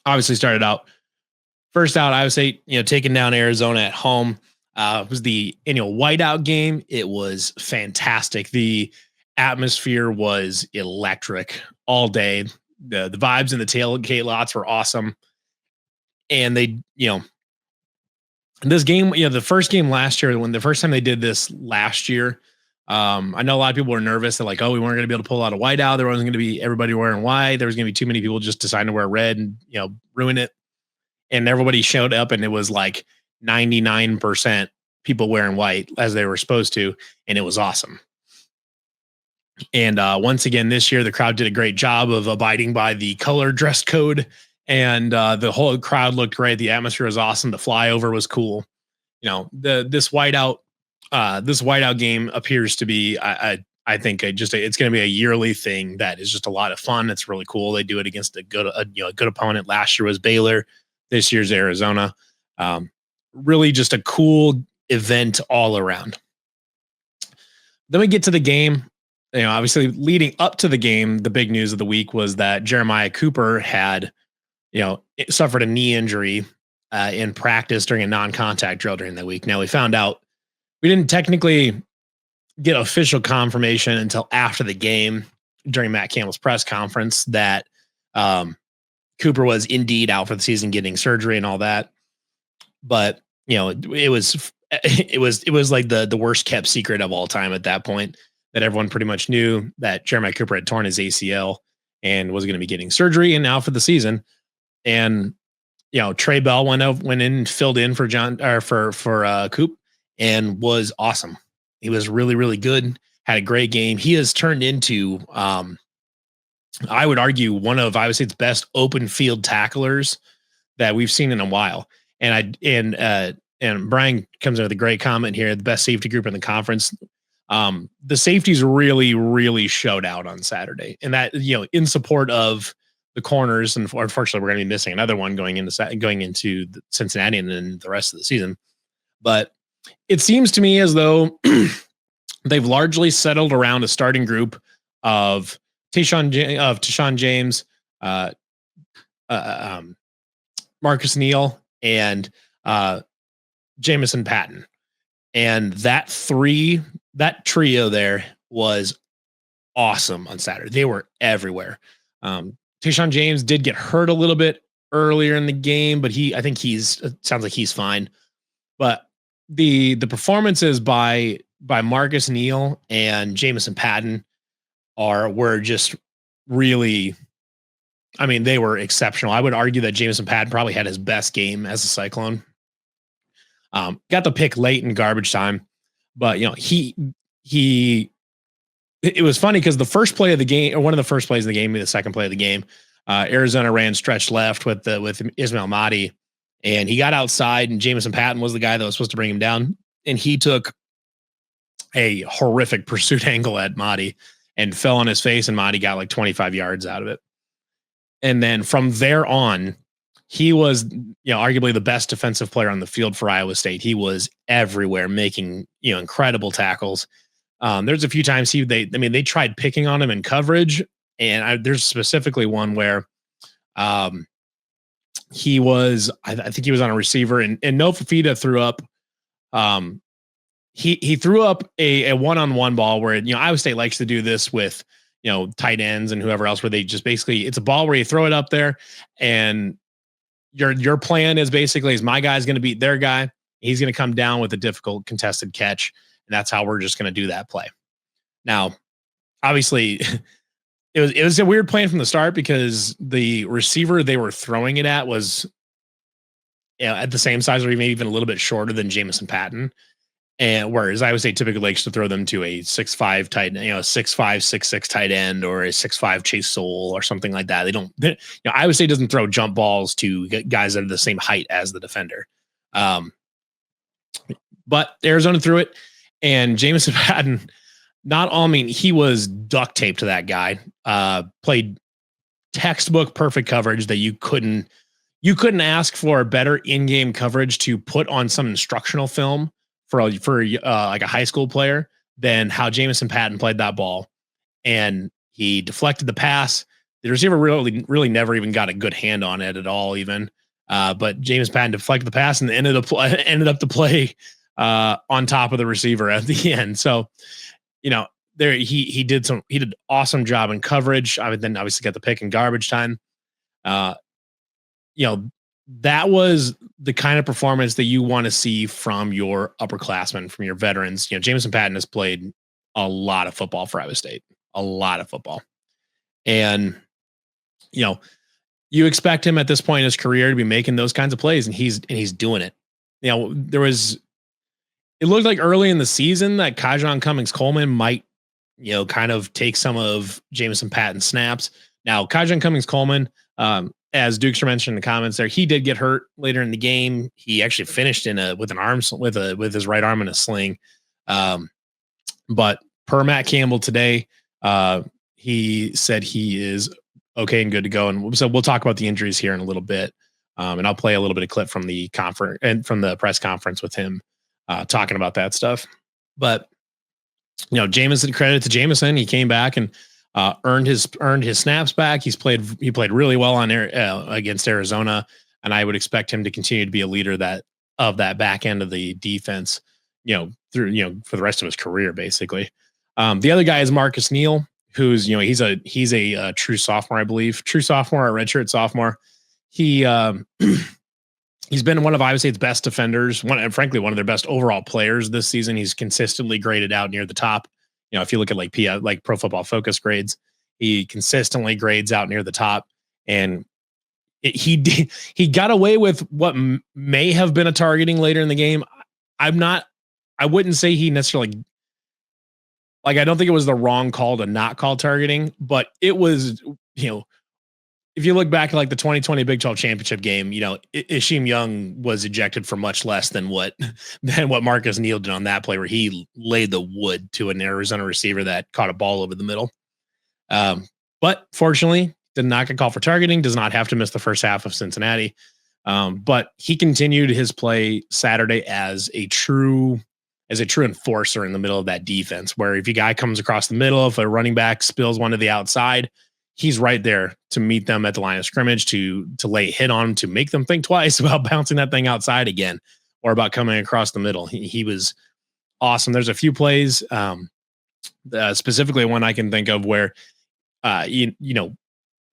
Obviously started out first out, I would say, taking down Arizona at home. Was the annual whiteout game. It was fantastic. The atmosphere was electric all day. The vibes in the tailgate lots were awesome. And they, this game, the first game last year, when the first time they did this last year, I know a lot of people were nervous that like, oh, we weren't going to be able to pull out a whiteout. There wasn't going to be everybody wearing white. There was going to be too many people just deciding to wear red and ruin it. And everybody showed up, and it was like 99% people wearing white as they were supposed to, and it was awesome. And once again, this year, the crowd did a great job of abiding by the color dress code, and the whole crowd looked great. The atmosphere was awesome. The flyover was cool. This whiteout game appears to be, I think, it's going to be a yearly thing that is just a lot of fun. It's really cool. They do it against a good opponent. Last year was Baylor. This year's Arizona. Really just a cool event all around. Then we get to the game. Obviously leading up to the game, the big news of the week was that Jeremiah Cooper had, suffered a knee injury in practice during a non-contact drill during the week. Now we found out we didn't technically get official confirmation until after the game during Matt Campbell's press conference that Cooper was indeed out for the season, getting surgery and all that. But it was like the worst kept secret of all time at that point, that everyone pretty much knew that Jeremiah Cooper had torn his ACL and was going to be getting surgery and out for the season. And Trey Bell went in and filled in for Coop and was awesome. He was really, really good. Had a great game. He has turned into I would argue one of, I would say, its best open field tacklers that we've seen in a while. And Brian comes in with a great comment here. The best safety group in the conference. The safeties really, really showed out on Saturday, and that, in support of the corners. And unfortunately, we're going to be missing another one going into Cincinnati and then the rest of the season. But it seems to me as though they've largely settled around a starting group of Tashawn James, Marcus Neal, and Jamison Patton. And that trio there was awesome on Saturday. They were everywhere. Tashawn James did get hurt a little bit earlier in the game, but it sounds like he's fine. But the performances by Marcus Neal and Jamison Patton were just really, they were exceptional. I would argue that Jamison Patton probably had his best game as a Cyclone. Got the pick late in garbage time, but it was funny because the first play of the game, or one of the first plays of the game, the second play of the game, Arizona ran stretch left with Ismail Mahdi, and he got outside, and Jamison Patton was the guy that was supposed to bring him down, and he took a horrific pursuit angle at Mahdi and fell on his face, and Mahdi got like 25 yards out of it. And then from there on, he was, arguably the best defensive player on the field for Iowa State. He was everywhere, making, incredible tackles. There's a few times they tried picking on him in coverage, and there's specifically one where he was, I think he was on a receiver, and No Fafita threw up. He threw up a one-on-one ball where, Iowa State likes to do this with, tight ends and whoever else, where they just basically, it's a ball where you throw it up there, and your plan is basically, is my guy's going to beat their guy. He's going to come down with a difficult contested catch. And that's how we're just going to do that play. Now, obviously, it was a weird plan from the start because the receiver they were throwing it at was at the same size or maybe even a little bit shorter than Jamison Patton. And whereas I would say typically likes to throw them to a 6'5" tight, 6'5", 6'6" tight end, or a 6'5" Chase Soul or something like that. I would say doesn't throw jump balls to guys that are the same height as the defender. But Arizona threw it, and Jamison Patton, he was duct taped to that guy. Played textbook perfect coverage that you couldn't ask for better in-game coverage to put on some instructional film for like a high school player than how Jamison Patton played that ball. And he deflected the pass, the receiver really never even got a good hand on it at all, even. But James Patton deflected the pass and ended up to play on top of the receiver at the end. So, you know, there he did awesome job in coverage. I would then obviously got the pick in garbage time. Uh, you know, that was the kind of performance that you want to see from your upperclassmen, from your veterans. Jameson Patton has played a lot of football for Iowa State, a lot of football. And, you know, you expect him at this point in his career to be making those kinds of plays, and he's doing it. It looked like early in the season that Kajon Cummings Coleman might, kind of take some of Jameson Patton's snaps. Now, Kajon Cummings Coleman, as Dukes mentioned in the comments there, he did get hurt later in the game. He actually finished with his right arm in a sling. But per Matt Campbell today, he said he is okay and good to go. And so we'll talk about the injuries here in a little bit. And I'll play a little bit of clip from the conference and from the press conference with him talking about that stuff. But Jameson, credit to Jameson, he came back and earned his snaps back. He played really well on against Arizona, and I would expect him to continue to be a leader of that back end of the defense, through for the rest of his career, basically. The other guy is Marcus Neal, who's he's a true sophomore, I believe, true sophomore or redshirt sophomore. He he's been one of Iowa State's best defenders, frankly one of their best overall players this season. He's consistently graded out near the top. If you look at like Pro Football Focus grades, he consistently grades out near the top. And he got away with what may have been a targeting later in the game. I wouldn't say he necessarily, I don't think it was the wrong call to not call targeting, but it was, if you look back at the 2020 Big 12 championship game, Isheem Young was ejected for much less than what Marcus Neal did on that play, where he laid the wood to an Arizona receiver that caught a ball over the middle. But fortunately, did not get called for targeting, does not have to miss the first half of Cincinnati. But he continued his play Saturday as a true enforcer in the middle of that defense, where if a guy comes across the middle, if a running back spills one to the outside, he's right there to meet them at the line of scrimmage, to lay a hit on them, to make them think twice about bouncing that thing outside again or about coming across the middle. He was awesome. There's a few plays, specifically one I can think of where,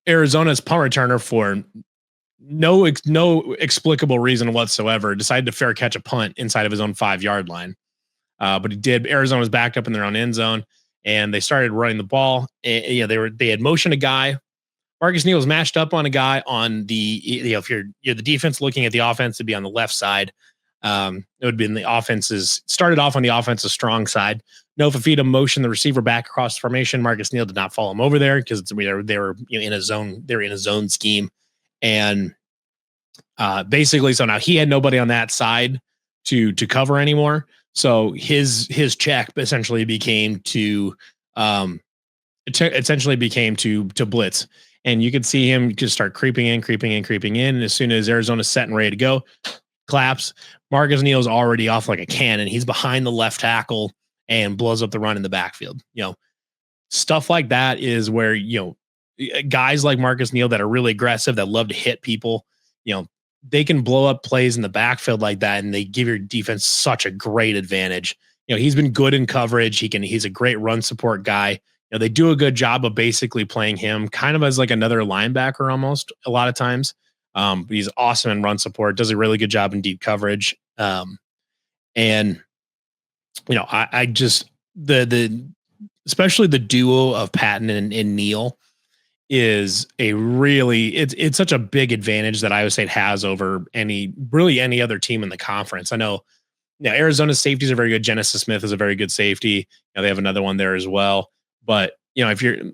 Arizona's punt returner, for no explicable reason whatsoever, decided to fair catch a punt inside of his own 5-yard line. But he did. Arizona was backed up in their own end zone, and they started running the ball. And, they had motioned a guy. Marcus Neal was matched up on a guy on the, if you're the defense looking at the offense, it'd be on the left side. It would be in the offense's, started off on the offense's strong side. No Fafita motioned the receiver back across the formation. Marcus Neal did not follow him over there because they were in a zone. They were in a zone scheme, and basically, so now he had nobody on that side to cover anymore. So his check essentially became to blitz, and you could see him just start creeping in. And as soon as Arizona's set and ready to go, claps. Marcus Neal's already off like a cannon. He's behind the left tackle and blows up the run in the backfield. Stuff like that is where, guys like Marcus Neal that are really aggressive, that love to hit people, they can blow up plays in the backfield like that, and they give your defense such a great advantage. He's been good in coverage. He's a great run support guy. They do a good job of basically playing him kind of as like another linebacker almost a lot of times. But he's awesome in run support, does a really good job in deep coverage. And I just, especially the duo of Patton and Neal is it's such a big advantage that Iowa State has over any other team in the conference. I know Arizona's safeties are very good. Genesis Smith is a very good safety. They have another one there as well. But if you're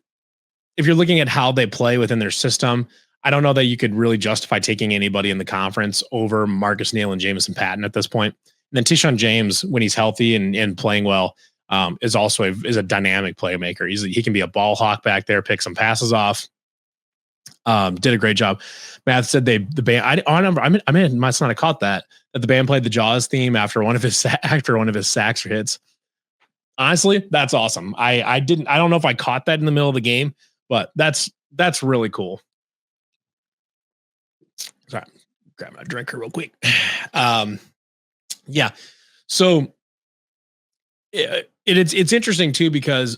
looking at how they play within their system, I don't know that you could really justify taking anybody in the conference over Marcus Neal and Jameson Patton at this point. And then Tishon James, when he's healthy and playing well, is also a dynamic playmaker. He can be a ball hawk back there, pick some passes off. Did a great job. Matt said the band. I must not have caught that the band played the Jaws theme after one of his sacks or hits. Honestly, that's awesome. I don't know if I caught that in the middle of the game, but that's That's really cool. Sorry, grab my drinker real quick. Um, yeah. So it's interesting too because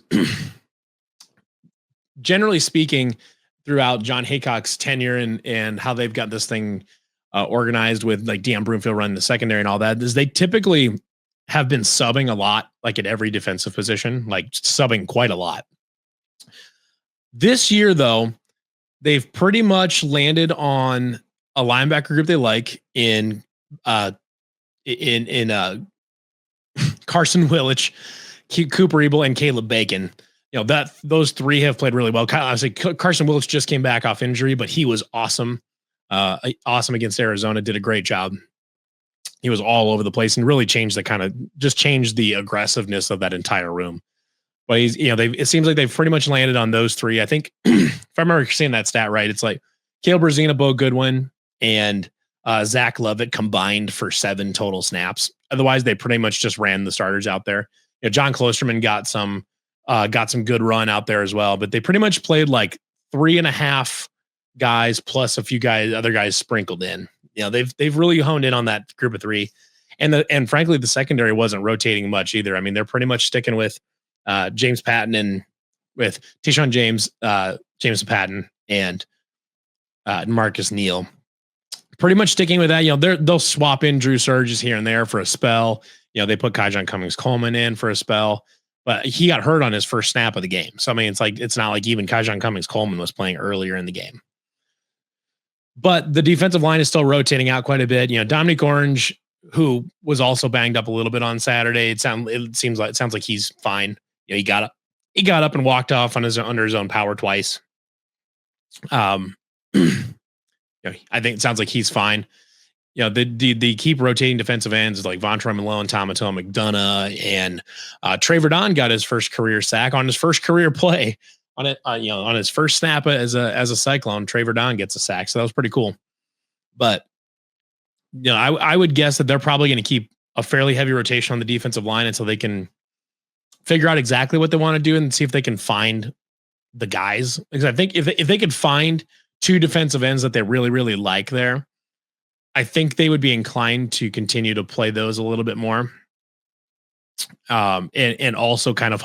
generally speaking, throughout John Haycock's tenure and how they've got this thing organized with like Deon Broomfield running the secondary and all that, is they typically have been subbing a lot, like at every defensive position, like subbing quite a lot. This year, though, they've pretty much landed on a linebacker group they like uh in Carson Willich, Cooper Ebel, and Caleb Bacon. You know that those three have played really well. I say Carson Willich just came back off injury, but he was awesome. Awesome against Arizona. Did a great job. He was all over the place and really changed just changed the aggressiveness of that entire room. But he's, it seems like they've pretty much landed on those three. I think if I remember seeing that stat right, it's like Caleb Brazina, Bo Goodwin, and Zach Lovett combined for 7 total snaps. Otherwise, they pretty much just ran the starters out there. John Klosterman got some good run out there as well, but they pretty much played like 3.5 guys plus a few other guys sprinkled in. They've really honed in on that group of 3, and frankly, the secondary wasn't rotating much either. I mean, they're pretty much sticking with James Patton and with Tayshaun James, James Patton, and Marcus Neal. Pretty much sticking with that. They'll swap in Drew Surges here and there for a spell. They put Kyjon Cummings Coleman in for a spell, but he got hurt on his first snap of the game. So I mean, it's not like even Kyjon Cummings Coleman was playing earlier in the game. But the defensive line is still rotating out quite a bit. Dominic Orange, who was also banged up a little bit on Saturday, it sounds like he's fine. He got up and walked off on under his own power twice. I think it sounds like he's fine. The keep rotating defensive ends like Vontae Malone, Tomato McDonough, and Trey Verdon got his first career sack on his first career play on it. On his first snap as a Cyclone, Trey Verdon gets a sack, so that was pretty cool. But I would guess that they're probably going to keep a fairly heavy rotation on the defensive line until they can figure out exactly what they want to do and see if they can find the guys. Because I think if they could find 2 defensive ends that they really, really like there, I think they would be inclined to continue to play those a little bit more. And also kind of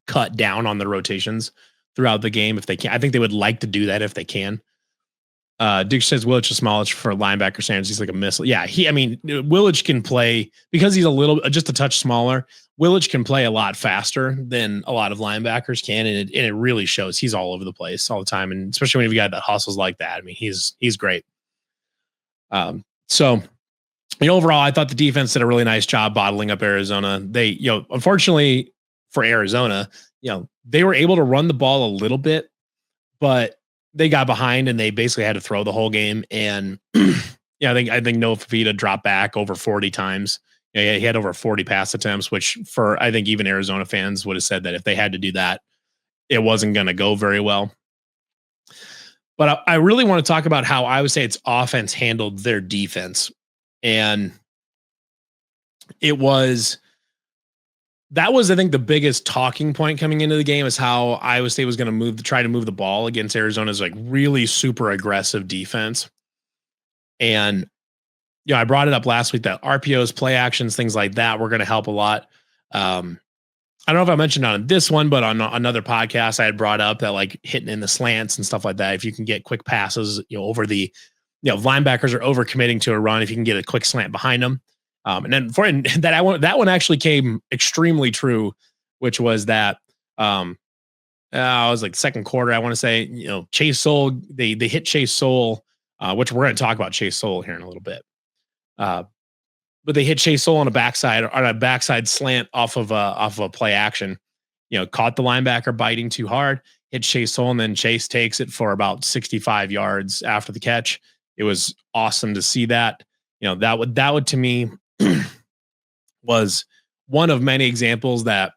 cut down on the rotations throughout the game if they can. I think they would like to do that if they can. Duke says Willich is smallish for linebacker standards. He's like a missile. Yeah, Willich can play because he's just a touch smaller. Willich can play a lot faster than a lot of linebackers can, and it really shows. He's all over the place all the time, and especially when you've got that hustles like that. I mean, he's great. So overall, I thought the defense did a really nice job bottling up Arizona. They, unfortunately for Arizona, they were able to run the ball a little bit, but they got behind and they basically had to throw the whole game. And I think Noah Fafita dropped back over 40 times. He had over 40 pass attempts, which for I think even Arizona fans would have said that if they had to do that, it wasn't going to go very well. But I really want to talk about how I would say its offense handled their defense. And that was, I think, the biggest talking point coming into the game is how Iowa State was going to try to move the ball against Arizona's like really super aggressive defense. And, I brought it up last week that RPOs, play actions, things like that were going to help a lot. I don't know if I mentioned on this one, but on another podcast, I had brought up that like hitting in the slants and stuff like that. If you can get quick passes, over the, linebackers are overcommitting to a run. If you can get a quick slant behind them. That one actually came extremely true, which was that, I was like second quarter. I want to say, Chase Soul, they hit Chase Soul, which we're going to talk about Chase Soul here in a little bit. But they hit Chase Soul on a backside slant off of a play action, caught the linebacker biting too hard, hit Chase Soul, and then Chase takes it for about 65 yards after the catch. It was awesome to see that. That would to me was one of many examples that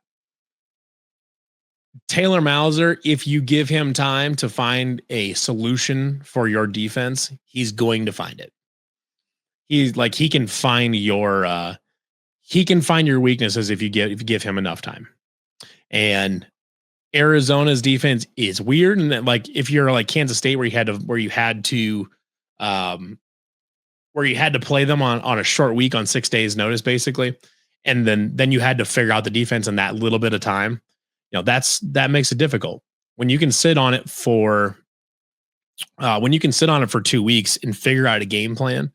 Taylor Mauser, if you give him time to find a solution for your defense, he's going to find it. He can find your weaknesses if you give him enough time. And Arizona's defense is weird, and that, like, if you're like Kansas State, um, where you had to play them on a short week on 6 days notice, basically, and then you had to figure out the defense in that little bit of time. That makes it difficult when you can sit on it for when you can sit on it for 2 weeks and figure out a game plan.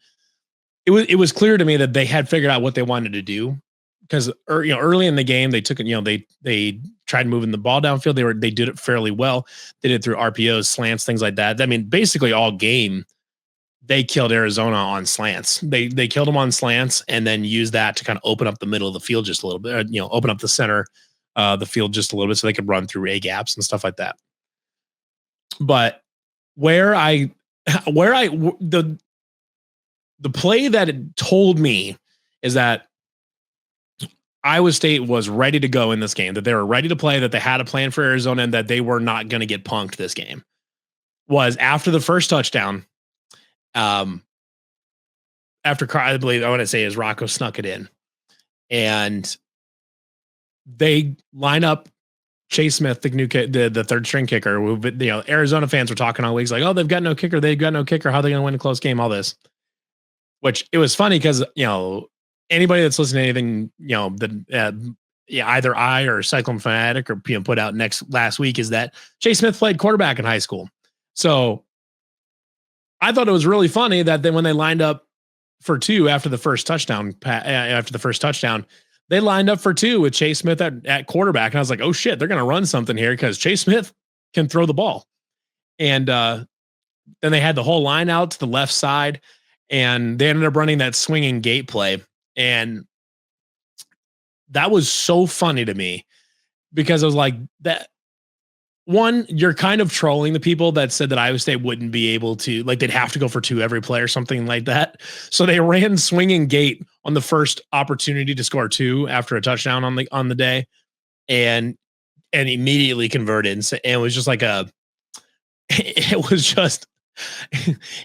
It was clear to me that they had figured out what they wanted to do because early in the game they took it. They tried moving the ball downfield. They did it fairly well. They did it through RPOs, slants, things like that. I mean, basically all game they killed Arizona on slants. They killed them on slants and then used that to kind of open up the middle of the field just a little bit. Open up the center, the field just a little bit so they could run through A gaps and stuff like that. But where I where I the play that it told me is that Iowa State was ready to go in this game, that they were ready to play, that they had a plan for Arizona, and that they were not going to get punked this game. Was after the first touchdown, after I believe I want to say is Rocco snuck it in, and they line up Chase Smith, the third string kicker. Arizona fans were talking all weeks like, oh, they've got no kicker, How are they going to win a close game? All this, which it was funny because anybody that's listening to anything that either I or Cyclone Fanatic or put out last week is that Chase Smith played quarterback in high school, so I thought it was really funny that then when they lined up for two after the first touchdown, they lined up for two with Chase Smith at quarterback. And I was like, oh shit, they're going to run something here because Chase Smith can throw the ball. And then they had the whole line out to the left side and they ended up running that swinging gate play. And that was so funny to me because I was like, that one, you're kind of trolling the people that said that Iowa State wouldn't be able to, like, they'd have to go for two every play or something like that. So they ran swinging gate on the first opportunity to score two after a touchdown on the day, and immediately converted. And it was just like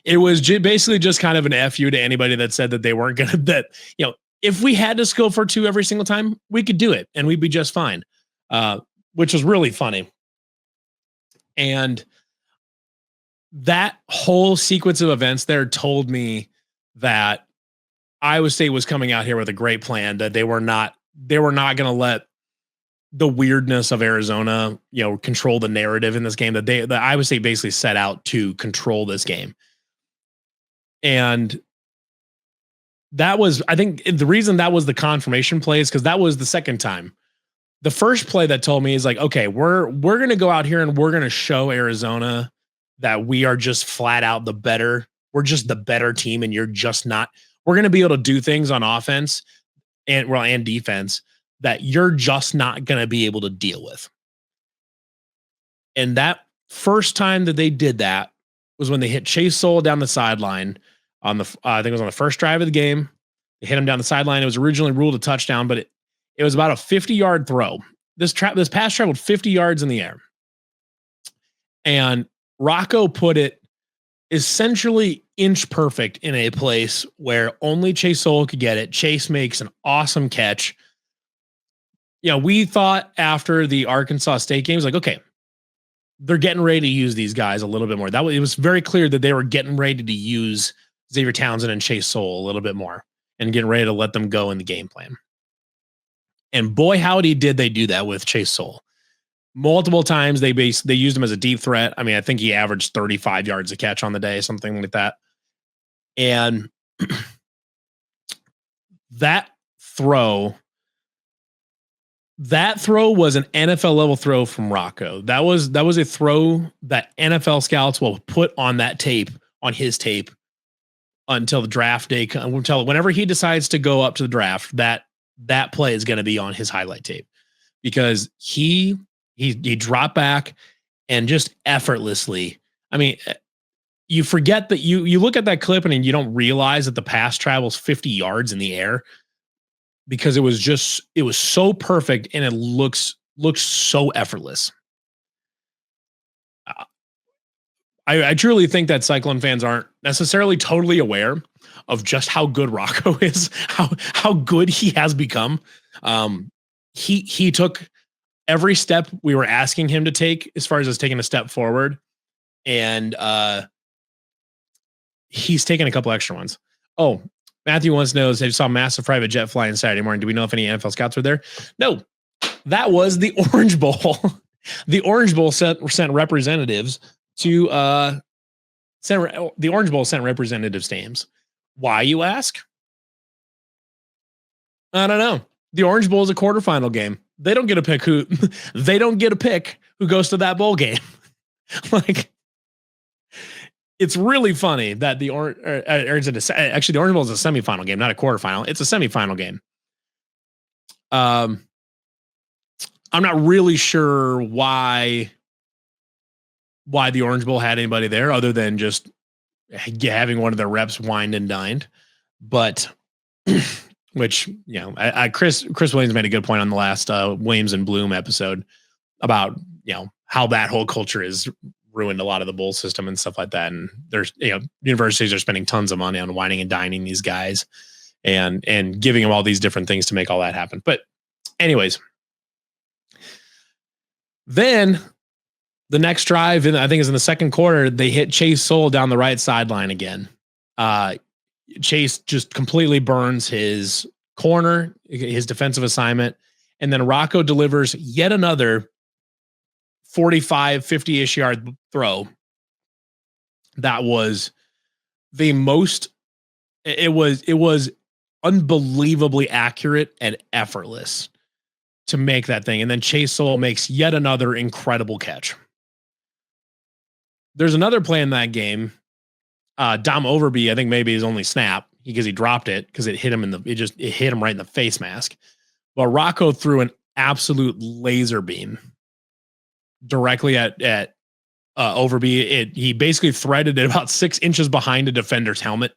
basically just kind of an FU to anybody that said that they weren't gonna if we had to go for two every single time, we could do it and we'd be just fine. Which was really funny. And that whole sequence of events there told me that Iowa State was coming out here with a great plan, that they were not going to let the weirdness of Arizona, control the narrative in this game, that Iowa State basically set out to control this game. And that was, I think the reason that was the confirmation play is because that was the second time. The first play that told me is like, okay, we're going to go out here and we're going to show Arizona that we are just flat out we're just the better team and you're just not. We're going to be able to do things on offense and defense that you're just not going to be able to deal with. And that first time that they did that was when they hit Chase Soul down the sideline on I think it was on the first drive of the game. They hit him down the sideline. It was originally ruled a touchdown, but it was about a 50-yard throw. This pass traveled 50 yards in the air. And Rocco put it essentially inch perfect in a place where only Chase Soul could get it. Chase makes an awesome catch. We thought after the Arkansas State games, like, okay, they're getting ready to use these guys a little bit more. It was very clear that they were getting ready to use Xavier Townsend and Chase Soul a little bit more and getting ready to let them go in the game plan. And boy, howdy, did they do that with Chase Soul. Multiple times they used him as a deep threat. I mean, I think he averaged 35 yards a catch on the day, something like that. And that throw was an NFL level throw from Rocco. That was a throw that NFL scouts will put on his tape until the draft day, until whenever he decides to go up to the draft, that play is going to be on his highlight tape because he dropped back and just effortlessly. I mean, you forget that you look at that clip and you don't realize that the pass travels 50 yards in the air because it was so perfect and it looks so effortless. I truly think that Cyclone fans aren't necessarily totally aware of just how good Rocco is, how good he has become. He took every step we were asking him to take, as far as us taking a step forward, and he's taken a couple extra ones. Oh, Matthew wants knows I saw massive private jet flying Saturday morning. Do we know if any NFL scouts were there? No, that was the Orange Bowl. The Orange Bowl sent representatives to the Orange Bowl sent representatives to Ames. Why, you ask? I don't know. The Orange Bowl is a quarterfinal game. They don't get to pick who they don't get to pick who goes to that bowl game. Like, it's really funny that the actually the Orange Bowl is a semifinal game, not a quarterfinal. It's a semifinal game. I'm not really sure why the Orange Bowl had anybody there other than just having one of their reps wined and dined, but which, you know, Chris Williams made a good point on the last Williams and Bloom episode about, you know, how that whole culture is ruined a lot of the bowl system and stuff like that. And there's, you know, universities are spending tons of money on wining and dining these guys and giving them all these different things to make all that happen. But anyways, then the next drive, I think is in the second quarter, they hit Chase Soul down the right sideline again. Chase just completely burns his corner, his defensive assignment. And then Rocco delivers yet another 45, 50-ish yard throw. That was the most, it was unbelievably accurate and effortless to make that thing. And then Chase Soul makes yet another incredible catch. There's another play in that game. Dom Overby, I think maybe his only snap because he dropped it because it hit him it hit him right in the face mask. But Rocco threw an absolute laser beam directly at Overby. He basically threaded it about 6 inches behind a defender's helmet